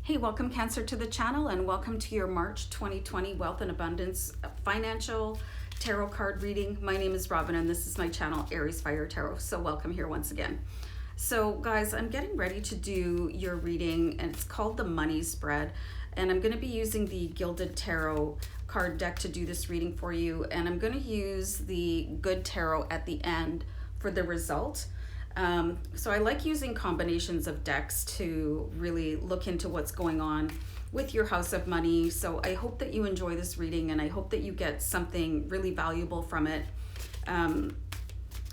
Hey, welcome Cancer to the channel and welcome to your March 2020 Wealth and Abundance Financial Tarot Card reading. My name is Robin and this is my channel AriesFireTarot. So welcome here once again. So guys, I'm getting ready to do your reading and it's called the Money Spread. And I'm going to be using the Gilded Tarot card deck to do this reading for you. And I'm going to use the Good Tarot at the end for the result. So I like using combinations of decks to really look into what's going on with your house of money. So I hope that you enjoy this reading and I hope that you get something really valuable from it.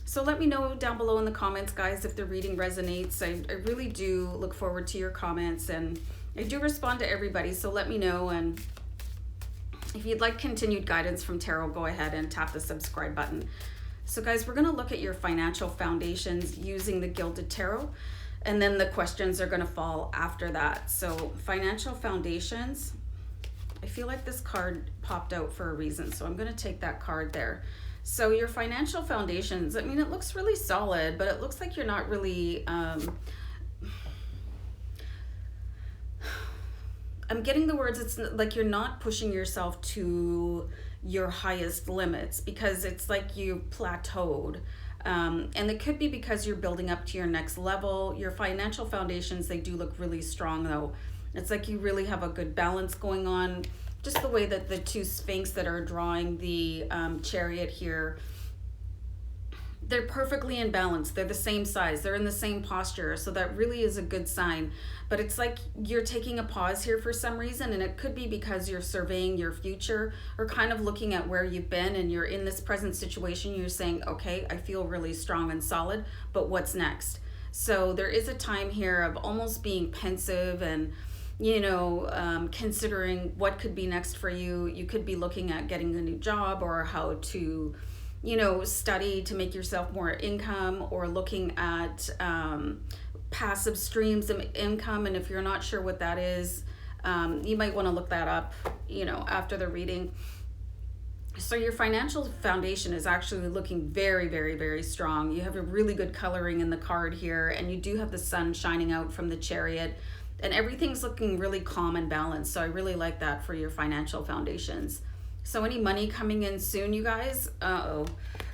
So let me know down below in the comments, guys, if the reading resonates. I really do look forward to your comments and I do respond to everybody. So let me know. And if you'd like continued guidance from tarot, go ahead and tap the subscribe button. So guys, we're going to look at your financial foundations using the Gilded Tarot, and then the questions are going to fall after that. So financial foundations, I feel like this card popped out for a reason, so I'm going to take that card there. So your financial foundations, I mean, it looks really solid, but it looks like you're not really, I'm getting the words, it's like you're not pushing yourself to your highest limits because it's like you plateaued. And it could be because you're building up to your next level. Your financial foundations, they do look really strong though. It's like you really have a good balance going on. Just the way that the two Sphinx that are drawing the chariot here, they're perfectly in balance. They're the same size. They're in the same posture. So that really is a good sign. But it's like you're taking a pause here for some reason. And it could be because you're surveying your future or kind of looking at where you've been and you're in this present situation. You're saying, okay, I feel really strong and solid, but what's next? So there is a time here of almost being pensive and, you know, considering what could be next for you. You could be looking at getting a new job or how to, you know, study to make yourself more income, or looking at passive streams of income. And if you're not sure what that is, you might want to look that up, you know, after the reading. So your financial foundation is actually looking very, very, very strong. You have a really good coloring in the card here, and you do have the sun shining out from the chariot, and everything's looking really calm and balanced. So I really like that for your financial foundations. So any money coming in soon, you guys? Uh-oh.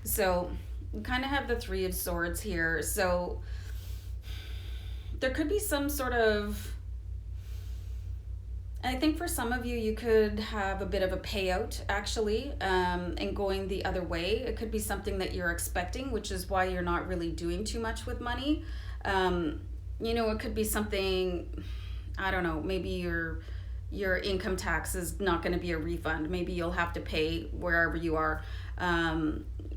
So you kind of have the Three of Swords here. So there could be some sort of, I think for some of you, you could have a bit of a payout actually, and going the other way. It could be something that you're expecting, which is why you're not really doing too much with money. You know, it could be something, I don't know, maybe your income tax is not going to be a refund. Maybe you'll have to pay wherever you are.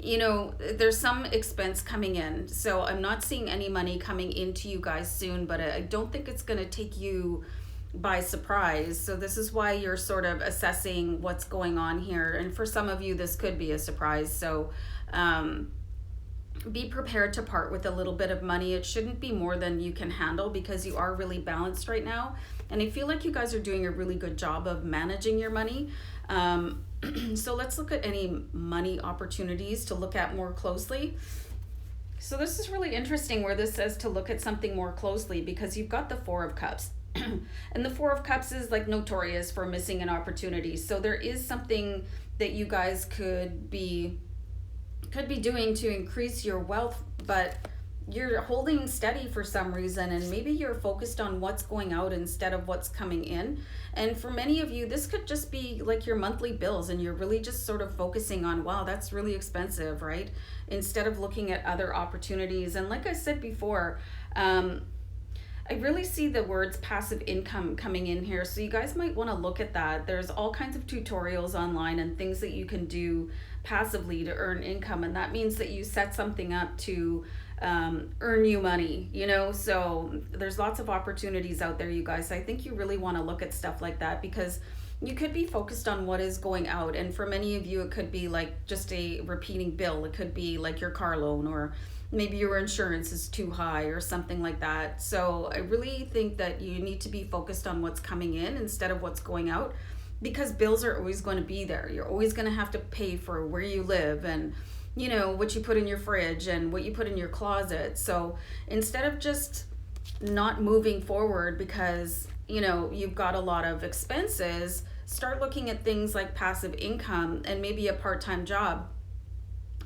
You know, there's some expense coming in. So I'm not seeing any money coming into you guys soon, but I don't think it's going to take you by surprise. So this is why you're sort of assessing what's going on here. And for some of you, this could be a surprise. So be prepared to part with a little bit of money. It shouldn't be more than you can handle because you are really balanced right now. And I feel like you guys are doing a really good job of managing your money. So let's look at any money opportunities to look at more closely. So this is really interesting where this says to look at something more closely because you've got the Four of Cups. And the Four of Cups is like notorious for missing an opportunity. So there is something that you guys could be doing to increase your wealth, but you're holding steady for some reason, and maybe you're focused on what's going out instead of what's coming in. And for many of you, this could just be like your monthly bills, and you're really just sort of focusing on, wow, that's really expensive, right? Instead of looking at other opportunities. And like I said before, I really see the words passive income coming in here. So you guys might want to look at that. There's all kinds of tutorials online and things that you can do passively to earn income. And that means that you set something up to earn you money, you know? So there's lots of opportunities out there, you guys. I think you really want to look at stuff like that because you could be focused on what is going out. And for many of you, it could be like just a repeating bill. It could be like your car loan, or maybe your insurance is too high or something like that. So I really think that you need to be focused on what's coming in instead of what's going out, because bills are always going to be there. You're always going to have to pay for where you live and, you know, what you put in your fridge and what you put in your closet. So instead of just not moving forward because you know, you've got a lot of expenses, start looking at things like passive income and maybe a part-time job.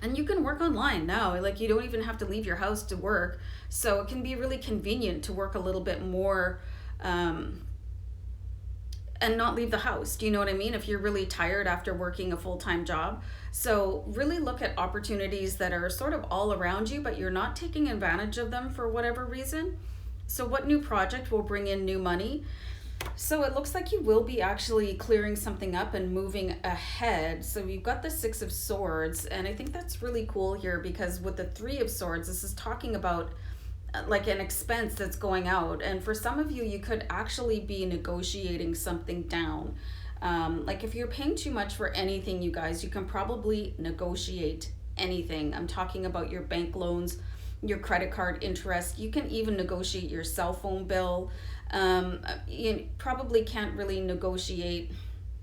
And you can work online now. Like, you don't even have to leave your house to work. So it can be really convenient to work a little bit more and not leave the house. Do you know what I mean? If you're really tired after working a full-time job. So really look at opportunities that are sort of all around you, but you're not taking advantage of them for whatever reason. So what new project will bring in new money? So it looks like you will be actually clearing something up and moving ahead. So you've got the Six of Swords, and I think that's really cool here, because with the Three of Swords, this is talking about like an expense that's going out. And for some of you, you could actually be negotiating something down. Like if you're paying too much for anything, you guys, you can probably negotiate anything. I'm talking about your bank loans, your credit card interest. You can even negotiate your cell phone bill. You probably can't really negotiate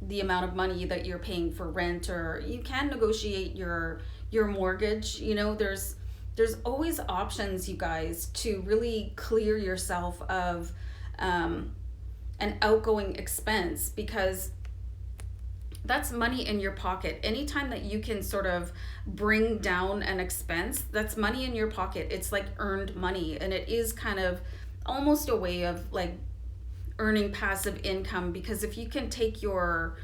the amount of money that you're paying for rent, or you can negotiate your mortgage. You know, there's always options, you guys, to really clear yourself of an outgoing expense, because that's money in your pocket. Anytime that you can sort of bring down an expense, that's money in your pocket. It's like earned money, and it is kind of almost a way of like earning passive income, because if you can take your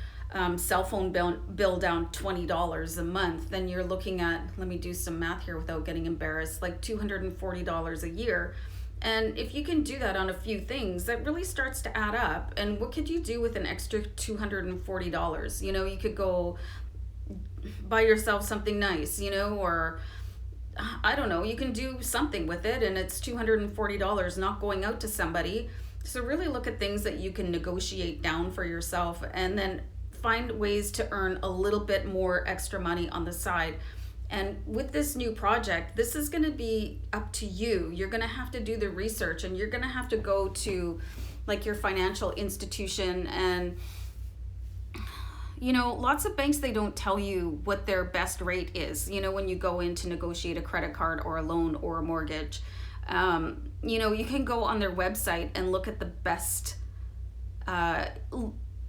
cell phone bill down $20 a month, then you're looking at, let me do some math here without getting embarrassed, like $240 a year. And if you can do that on a few things, that really starts to add up. And what could you do with an extra $240? You know, you could go buy yourself something nice, you know, or I don't know, you can do something with it, and it's $240 not going out to somebody. So really look at things that you can negotiate down for yourself, and then find ways to earn a little bit more extra money on the side. And with this new project, this is going to be up to you. You're going to have to do the research, and you're going to have to go to like your financial institution. And you know, lots of banks, they don't tell you what their best rate is, you know, when you go in to negotiate a credit card or a loan or a mortgage. You know, you can go on their website and look at the best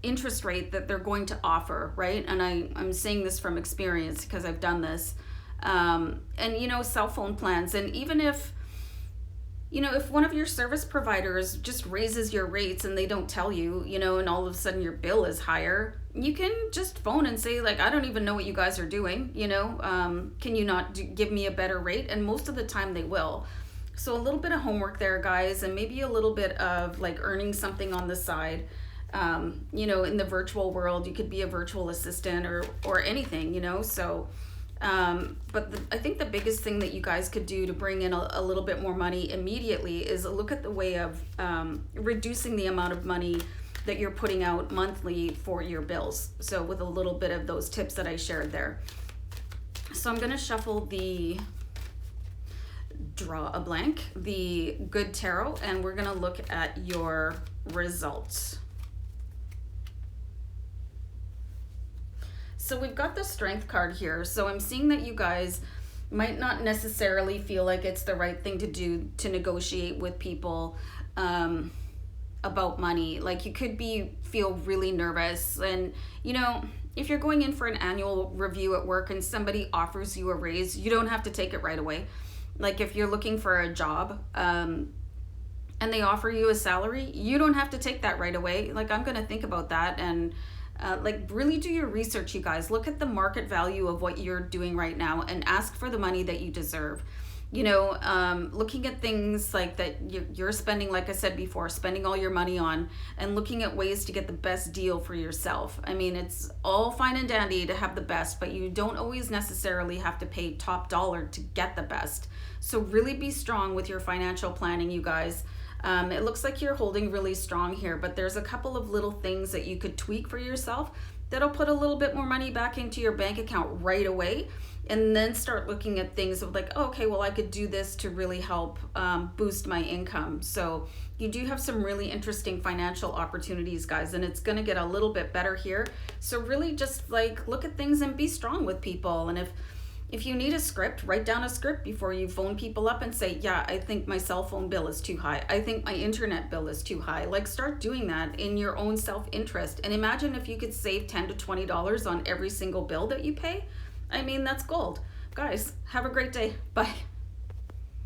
interest rate that they're going to offer, right? And I'm saying this from experience because I've done this. And, you know, cell phone plans. And even if, you know, if one of your service providers just raises your rates and they don't tell you, you know, and all of a sudden your bill is higher, you can just phone and say, like, I don't even know what you guys are doing, you know, can you not give me a better rate? And most of the time they will. So a little bit of homework there, guys, and maybe a little bit of like earning something on the side. You know, in the virtual world, you could be a virtual assistant or anything, you know, so but I think the biggest thing that you guys could do to bring in a little bit more money immediately is look at the way of reducing the amount of money that you're putting out monthly for your bills. So with a little bit of those tips that I shared there. So I'm going to shuffle draw a blank, the Good Tarot, and we're going to look at your results. So we've got the Strength card here. So I'm seeing that you guys might not necessarily feel like it's the right thing to do to negotiate with people about money. Like you could feel really nervous. And, you know, if you're going in for an annual review at work and somebody offers you a raise, you don't have to take it right away. Like if you're looking for a job and they offer you a salary, you don't have to take that right away. Like I'm going to think about that and like really do your research, you guys. Look at the market value of what you're doing right now and ask for the money that you deserve. You know, looking at things like that you're spending, like I said before, spending all your money on, and looking at ways to get the best deal for yourself. I mean, it's all fine and dandy to have the best, but you don't always necessarily have to pay top dollar to get the best. So really be strong with your financial planning, you guys. It looks like you're holding really strong here, but there's a couple of little things that you could tweak for yourself that'll put a little bit more money back into your bank account right away. And then start looking at things of like, oh, okay, well, I could do this to really help boost my income. So you do have some really interesting financial opportunities, guys, and it's going to get a little bit better here. So really just like look at things and be strong with people. And If you need a script, write down a script before you phone people up and say, yeah, I think my cell phone bill is too high. I think my internet bill is too high. Like, start doing that in your own self-interest. And imagine if you could save $10 to $20 on every single bill that you pay. I mean, that's gold. Guys, have a great day. Bye.